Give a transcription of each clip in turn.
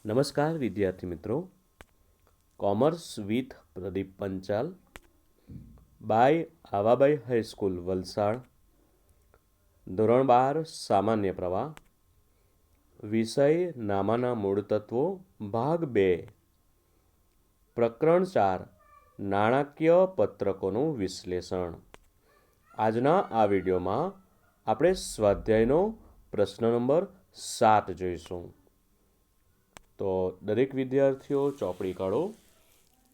નમસ્કાર વિદ્યાર્થી મિત્રો, commerce with Pradeep Panchal by Awabai high school Valsad, ધોરણ 12 સામાન્ય પ્રવાહ, વિષય નામાના મૂળ તત્વો, ભાગ 2, પ્રકરણ 4, નાણાકીય પત્રકોનું વિશ્લેષણ. આજના આ વિડીયોમાં આપણે સ્વાધ્યાયનો પ્રશ્ન નંબર 7 જોઈશું. તો દરેક વિદ્યાર્થીઓ ચોપડી કાઢો.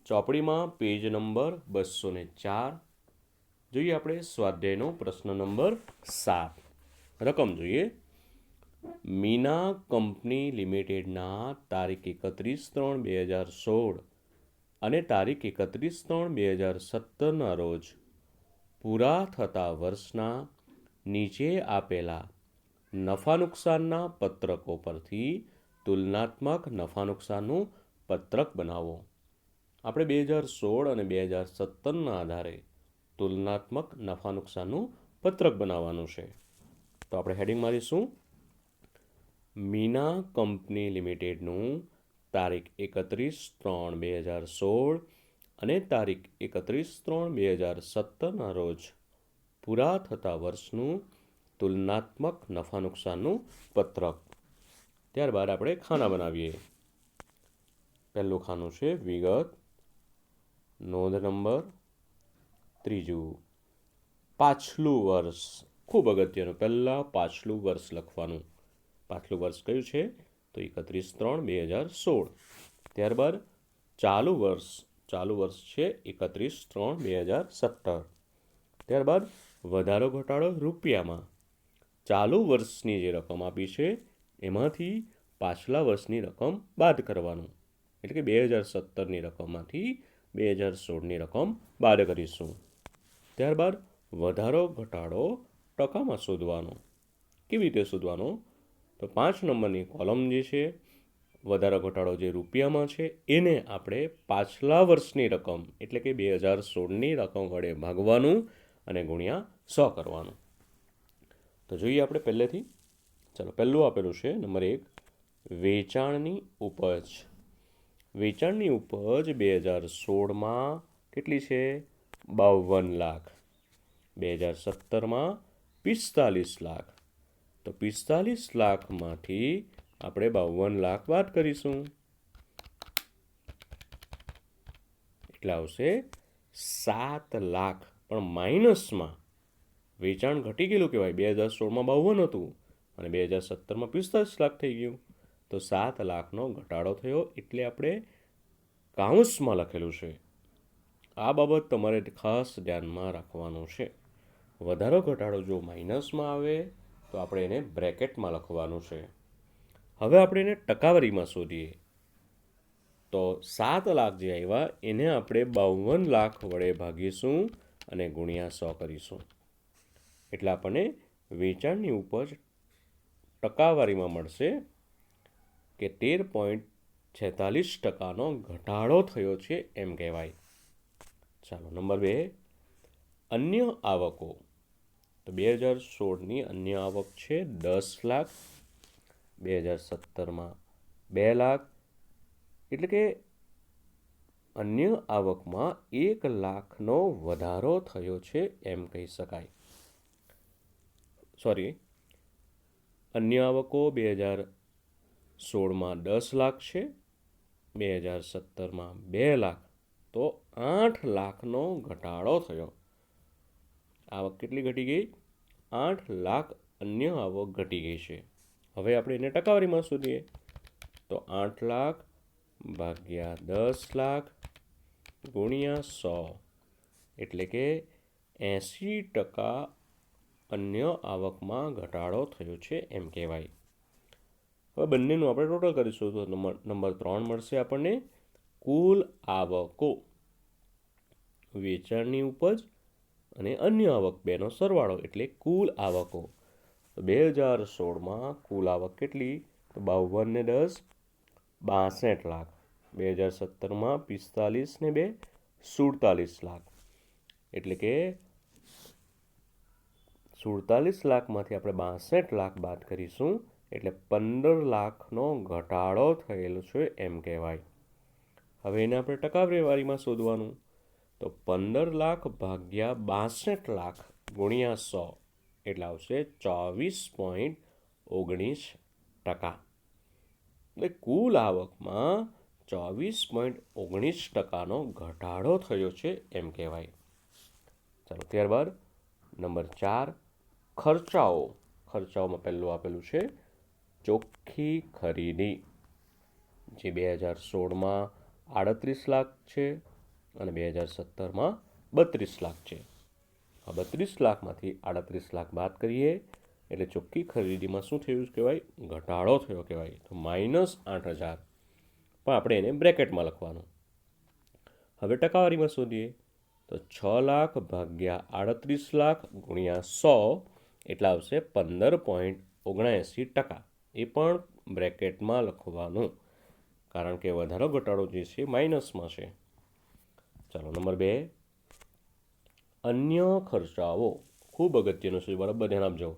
ચોપડીમાં પેજ નંબર 204 જોઈએ. આપણે સ્વાધ્યાયનો પ્રશ્ન નંબર 7. રકમ જોઈએ. મીના કંપની લિમિટેડના તારીખ 31/3/2016 અને તારીખ 31/3/2017ના રોજ પૂરા થતા વર્ષના નીચે આપેલા નફા નુકસાનના પત્રકો પરથી તુલનાત્મક નફા નુકસાનનું પત્રક બનાવો. આપણે 2016 અને 2017ના આધારે તુલનાત્મક નફા નુકસાનનું પત્રક બનાવવાનું છે. તો આપણે હેડિંગ મારીશું, મીના કંપની લિમિટેડનું તારીખ 31/3/2016 અને તારીખ 31/3/2017ના રોજ પૂરા થતા વર્ષનું તુલનાત્મક નફા નુકસાનનું પત્રક. ત્યારબાદ આપણે ખાના બનાવીએ. પહેલું ખાનું છે વિગત, નોંધ નંબર 3, પાછલું વર્ષ. ખૂબ અગત્યનું, પહેલાં પાછલું વર્ષ લખવાનું. પાછલું વર્ષ કયું છે? તો 31/3/2016. ત્યારબાદ ચાલુ વર્ષ છે 31/3/2017. ત્યારબાદ વધારો ઘટાડો રૂપિયામાં. ચાલુ વર્ષની જે રકમ આપી છે એમાંથી પાછલા વર્ષની રકમ બાદ કરવાનું, એટલે કે 2017ની રકમમાંથી 2016ની રકમ બાદ કરીશું. ત્યારબાદ વધારો ઘટાડો ટકામાં શોધવાનો. કેવી રીતે શોધવાનો? તો 5 નંબરની કોલમ જે છે, વધારો ઘટાડો જે રૂપિયામાં છે એને આપણે પાછલા વર્ષની રકમ એટલે કે 2016ની રકમ વડે ભાગવાનું અને ગુણ્યા 100 કરવાનું. તો જોઈએ આપણે પહેલેથી. ચાલો, પહેલું આપેલું છે નંબર 1, વેચાણની ઉપજ. વેચાણની ઉપજ 2016માં કેટલી છે? 52 લાખ. 2017માં 45 લાખ. તો 45 લાખમાંથી આપણે 52 લાખ બાદ કરીશું એટલે આવશે 7 લાખ. પણ માઇનસમાં વેચાણ ઘટી ગયેલું કહેવાય. 2016માં 52 હતું અને 2017માં 45 લાખ થઈ ગયું. તો 7 લાખનો ઘટાડો થયો, એટલે આપણે કાઉન્સમાં લખેલું છે. આ બાબત તમારે ખાસ ધ્યાનમાં રાખવાનું છે. વધારો ઘટાડો જો માઇનસમાં આવે તો આપણે એને બ્રેકેટમાં લખવાનું છે. હવે આપણે એને ટકાવારીમાં શોધીએ. તો 7 લાખ જે આવ્યા એને આપણે 52 લાખ વડે ભાગીશું અને ગુણ્યા 100 કરીશું. એટલે આપણને વેચાણની ઉપજ ટકાવારીમાં મળશે કે 13.46%નો ઘટાડો થયો છે એમ કહેવાય. ચાલો, નંબર 2, અન્ય આવકો. તો 2016ની અન્ય આવક છે 10 લાખ, 2017માં 2 લાખ, એટલે કે અન્ય આવકમાં 1 લાખનો વધારો થયો છે એમ કહી શકાય. અન્ય આવકો 2016માં 10 લાખ છે, 2017માં 2 લાખ, તો 8 લાખનો ઘટાડો થયો. આવક કેટલી ઘટી ગઈ? 8 લાખ અન્ય આવક ઘટી ગઈ છે. હવે આપણે એને ટકાવારીમાં શોધીએ. તો 8 લાખ ભાગ્યા 10 લાખ ગુણ્યા 100, એટલે કે 80% અન્ય આવકમાં ઘટાડો થયો છે એમ કહેવાય. હવે બંનેનું આપણે ટોટલ કરીશું તો નંબર 3 મળશે આપણને, કુલ આવકો. વેચાણની ઉપજ અને અન્ય આવક બેનો સરવાળો એટલે કુલ આવકો. તો 2016માં કુલ આવક કેટલી? તો 52 ને 10 62 લાખ. 2017માં 45 ને 2 47 લાખ. એટલે કે 47 લાખમાંથી આપણે 62 લાખ બાદ કરીશું એટલે 15 લાખનો ઘટાડો થયેલો છે એમ કહેવાય. હવે એને આપણે ટકાવારીમાં શોધવાનું. તો 15 લાખ ભાગ્યા 62 લાખ ગુણ્યા 100 એટલે આવશે 24.19%. એટલે કુલ આવકમાં 24.19%નો ઘટાડો થયો છે એમ કહેવાય. ચાલો ત્યારબાદ નંબર 4 ખર્ચાઓ. ખર્ચાઓમાં પહેલું આપેલું છે ચોખ્ખી ખરીદી, જે 2016માં 38 લાખ છે અને 2017માં 32 લાખ છે. આ 32 લાખમાંથી 38 લાખ બાદ કરીએ એટલે ચોખ્ખી ખરીદીમાં શું થયું કહેવાય? ઘટાડો થયો કહેવાય. તો -8,000, પણ આપણે એને બ્રેકેટમાં લખવાનું. હવે ટકાવારીમાં શોધીએ તો 6 લાખ ભાગ્યા 38 લાખ ગુણ્યા 100 એટલે આવશે 15.79%. એ પણ બ્રેકેટમાં લખવાનું, કારણ કે વધારો ઘટાડો જે છે માઇનસમાં છે. ચાલો નંબર 2 અન્ય ખર્ચાઓ. ખૂબ અગત્યનું છે, બરાબર ધ્યાન આપજો.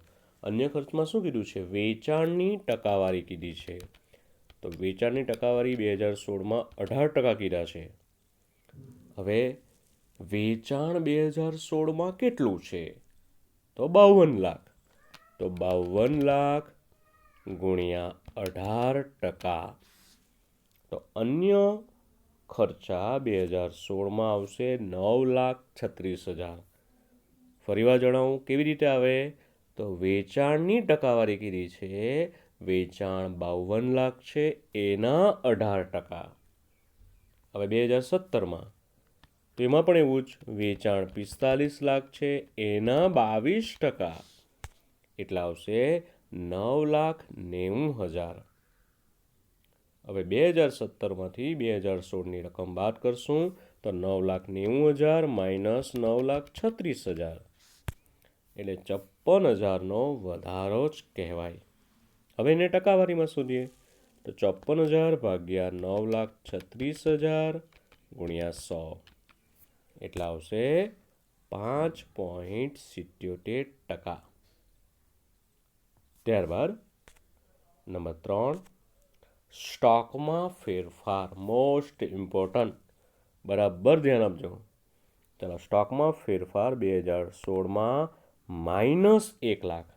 અન્ય ખર્ચમાં શું કીધું છે? વેચાણની ટકાવારી કીધી છે. તો વેચાણની ટકાવારી 2016માં 18% કીધા છે. હવે વેચાણ 2016માં કેટલું છે? તો 52 લાખ. તો 52 લાખ ગુણ્યા 18%. તો અન્ય ખર્ચા 2016માં આવશે 9,36,000. ફરીવાર જણાવું કેવી રીતે આવે? તો વેચાણની ટકાવારી કીધી છે, વેચાણ 52 લાખ છે એના 18%. હવે 2017માં તો એમાં પણ એવું જ, વેચાણ 45 લાખ છે એના 22%, એટલે આવશે 9,90,000. હવે 2017માંથી 2016ની રકમ બાદ કરશું તો 9,90,000 માઇનસ 9,36,000 એટલે 54,000નો વધારો જ કહેવાય. હવે એને ટકાવારીમાં શોધીએ તો 54,000 ભાગ્યા 9,36,000 ગુણ્યા 100 એટલે આવશે 5.77%. ત્યારબાદ નંબર 3 સ્ટોકમાં ફેરફાર. મોસ્ટ ઇમ્પોર્ટન્ટ, બરાબર ધ્યાન આપજો. ચાલો સ્ટોકમાં ફેરફાર 2016માં -1 લાખ,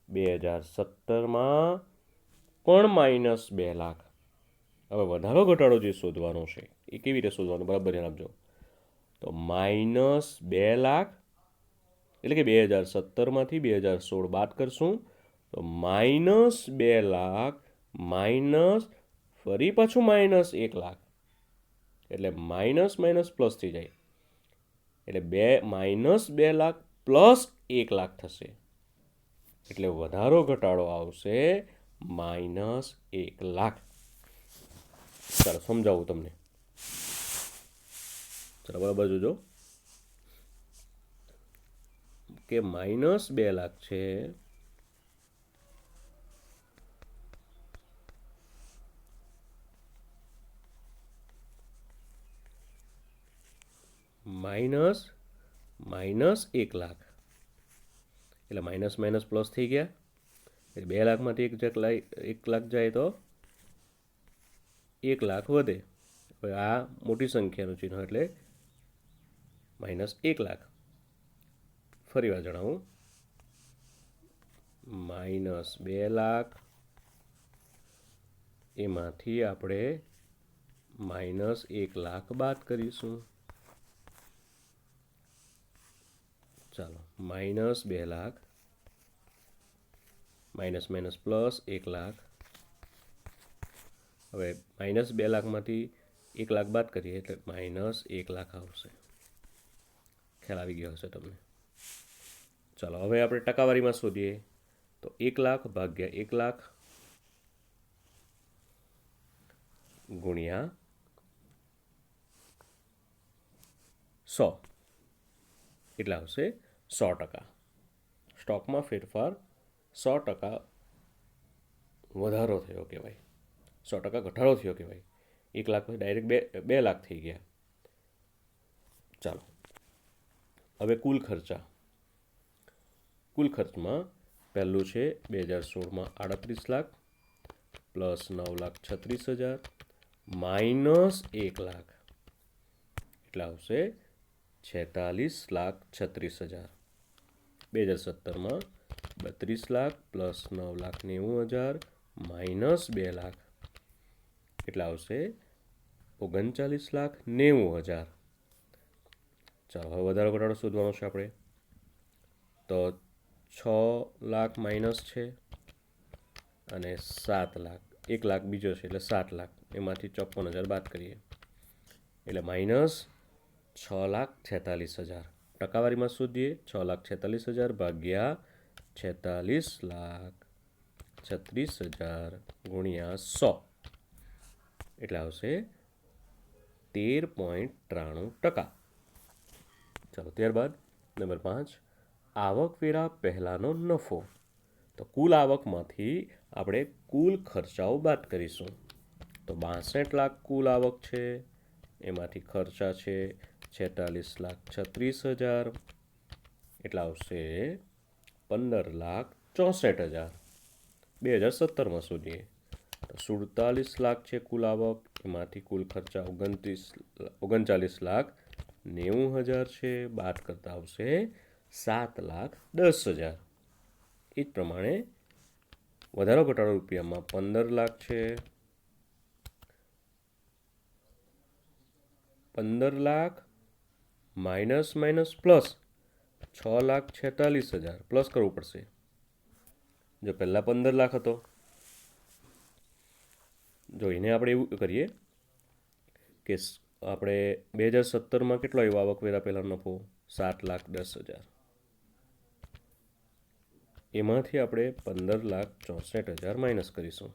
2017માં પણ -2 લાખ. હવે વધારો ઘટાડો જે શોધવાનો છે એ કેવી રીતે શોધવાનો? બરાબર ધ્યાન આપજો. તો -2 લાખ એટલે કે 2017માંથી 2016 બાદ કરશું તો -2 લાખ માઇનસ ફરી પાછું -1 લાખ, એટલે માઇનસ માઇનસ પ્લસ થઈ જાય, એટલે -2 લાખ પ્લસ 1 લાખ થશે. એટલે વધારો ઘટાડો આવશે -1 લાખ. ચાલો સમજાવું તમને. ચાલો બરાબર જોજો કે -2 લાખ છે -1 લાખ, એટલે માઇનસ માઇનસ પ્લસ થઈ ગયા. એટલે 2 લાખમાંથી 1 લાખ જાય તો 1 લાખ વધે. હવે આ મોટી સંખ્યાનું ચિહ્ન એટલે -1 લાખ. ફરી વાર જણાવું, -2 લાખ એમાંથી આપણે -1 લાખ બાદ કરીશું. ચાલો -2 lakh minus minus plus 1 lakh. હવે -2 લાખમાંથી 1 લાખ બાદ કરીએ એટલે -1 લાખ આવશે. ખ્યાલ આવી ગયો હશે તમને. ચાલો હવે આપણે ટકાવારીમાં શોધીએ તો 1 લાખ ભાગ્યા 1 લાખ ગુણ્યા 100 એટલે આવશે 100%. સ્ટોકમાં ફેરફાર 100% વધારો થયો કહેવાય, 100% ઘટાડો થયો કહેવાય. 1 લાખ પછી ડાયરેક્ટ 2 લાખ થઈ ગયા. ચાલો હવે કુલ ખર્ચા. કુલ ખર્ચમાં પહેલું છે 2016માં 38 લાખ પ્લસ 9,36,000 માઇનસ 1 લાખ એટલે આવશે 46,36,000. 2017માં 32 લાખ પ્લસ 9,90,000 માઇનસ 2 લાખ એટલે આવશે 39,90,000. ચાલો હવે વધારો ઘટાડો શોધવાનો છે આપણે. તો 6 લાખ માઇનસ છે અને 7 લાખ, 1 લાખ બીજો છે એટલે 7 લાખ, એમાંથી 54,000 બાદ કરીએ એટલે માઇનસ 6,46,000. ટકાવારીમાં શોધીએ 6,46,000 ભાગ્યા 46,36,000 ગુણ્યા 100 એટલે આવશે 13.93%. ચાલો ત્યારબાદ નંબર 5, આવકવેરા પહેલાંનો નફો. તો કુલ આવકમાંથી આપણે કુલ ખર્ચાઓ બાદ કરીશું. તો 62 લાખ કુલ આવક છે, એમાંથી ખર્ચા છે 46,36,000 એટલે આવશે 15,64,000. 2017માં શોધીએ તો 47 લાખ છે કુલ આવક, એમાંથી કુલ ખર્ચા 39,90,000 છે, બાદ કરતા આવશે 7,10,000. એ જ પ્રમાણે વધારો ઘટાડો રૂપિયામાં 15 લાખ છે, 15 lakh minus minus plus 6,46,000 plus કરવું પડશે. જો પહેલાં 15 લાખ હતો, જો એને આપણે એવું કરીએ કે આપણે 2017માં કેટલો આવ્યો આવકવેરા પહેલાંનો નફો? 7,10,000. એમાંથી આપણે 15,64,000 માઇનસ કરીશું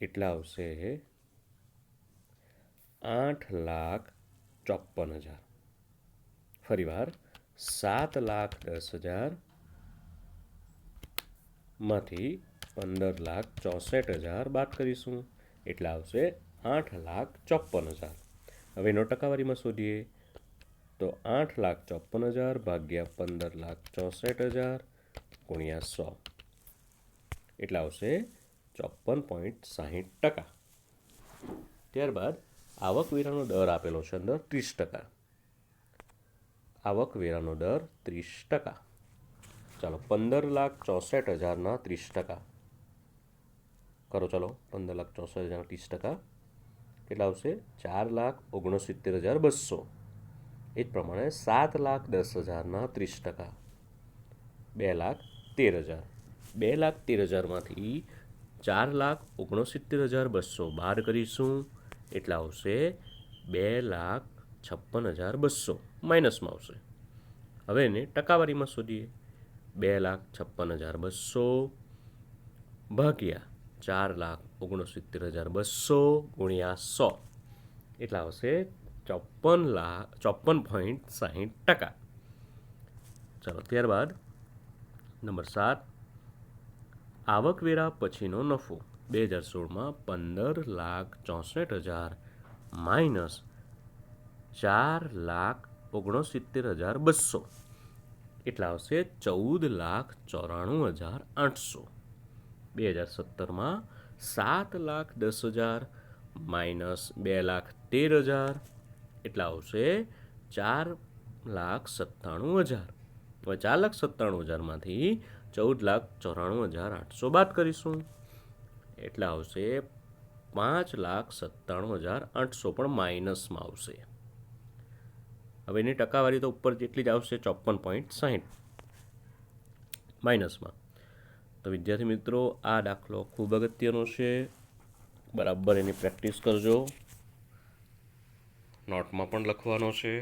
એટલે આવશે 8,54,000. ફરીવાર 7,10,000 માંથી 15,64,000 બાદ કરીશું એટલે આવશે 8,54,000. હવે એનો ટકાવારીમાં શોધીએ તો 8,54,000 ભાગ્યા 15,64,000 ગુણ્યા 100 એટલે આવશે 54.60%. ત્યારબાદ આવકવેરાનો દર આપેલો છે અંદર 30%. આવકવેરાનો દર 30%. ચાલો 15,64,000ના 30% કરો. ચાલો 15,64,000ના 30% કેટલા આવશે? 4,69,200. એ જ પ્રમાણે 7,10,000ના 30% 2,13,000. 2,13,000માંથી 4,69,200 બાદ કરીશું એટલે આવશે 2,56,200 માઇનસમાં આવશે. હવે એને ટકાવારીમાં શોધીએ. 2,56,200 ભાગ્યા 4,69,200 ગુણ્યા 100 એટલે આવશે 54.60%. ચાલો ત્યારબાદ નંબર 7, આવકવેરા પછીનો નફો. 2016માં 15,64,000 માઇનસ 4,69,200 એટલે આવશે 14,94,800. 2017માં 7,10,000 માઇનસ 2,13,000 એટલે આવશે 4,97,000. હવે 4,97,000માંથી 14,94,800 બાદ કરીશું એટલે આવશે 5,97,800 પણ માઇનસમાં આવશે. હવે એની ટકાવારી તો ઉપર જેટલી જ આવશે 54.60 માઇનસમાં. તો વિદ્યાર્થી મિત્રો, આ દાખલો ખૂબ અગત્યનો છે, બરાબર એની પ્રેક્ટિસ કરજો. નોટમાં પણ લખવાનો છે.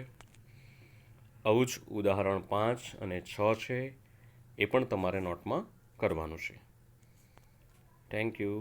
આવું જ ઉદાહરણ 5 અને 6 છે, એ પણ તમારે નોટમાં કરવાનું છે. Thank you.